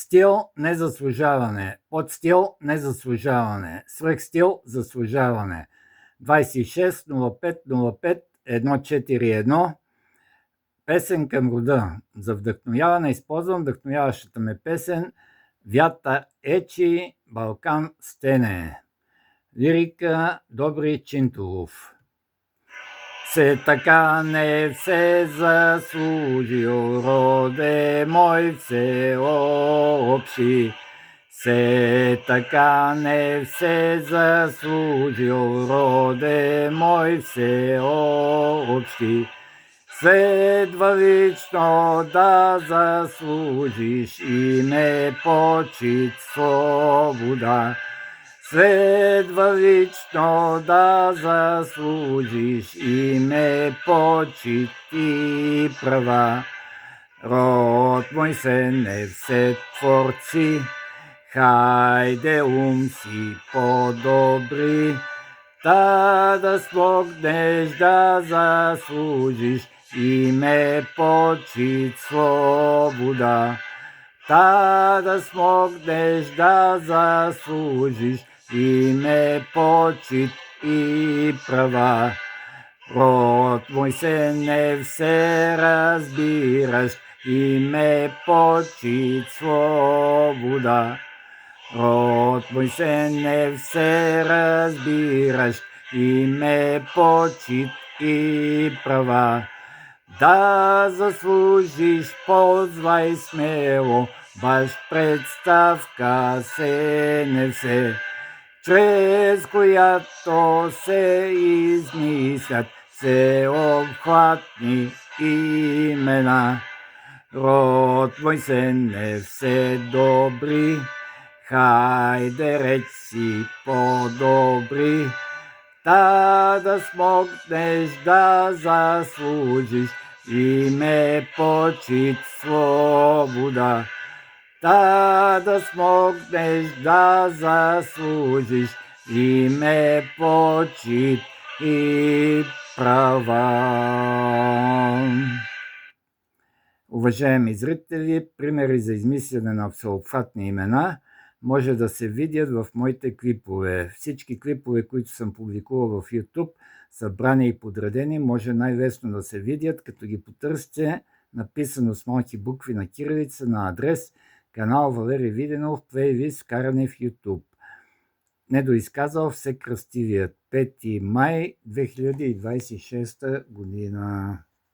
Стил – незаслужаване. Подстил – незаслужаване. Свръхстил – заслужаване. 26 05 05 141. Песен към рода. За вдъхновяване използвам вдъхновяващата ме песен Вята Ечи, Балкан Стене. Лирика Добри Чинтулов. Се така не се заслужил, роде мой все общи. Се така не се заслужил, роде мой все общи. Следва лично да заслужиш име, почит, свобода. Следва лично да заслужиш име, почит и права. Род мой се не все творци, хайде си по-добри, да смогнеш да заслужиш име, почит, свобода. Да смогнеш да заслужиш име, почит и права. Род мой се не все разбираш, име, почит, свобода. Род мой се не все разбираш, име, почит и права. Да заслужиш, ползвай смело, баш представка се не все, чрез която се измислят всеобхватни имена. Род мой се не все добри, хайде реч си по-добри, да смогнеш да заслужиш име, почит, свобода. Да смогнеш да заслужиш име, почит и права. Уважаеми зрители, примери за измисляне на всеобхватни имена може да се видят в моите клипове. Всички клипове, които съм публикувал в YouTube, събрани и подредени, може най-лесно да се видят, като ги потърсите, написано с малки букви на кирилица, на адрес канал Валери Виденов, плейлист вкарани в YouTube. Недоизказал все кръстивият. 5 май 2026 година.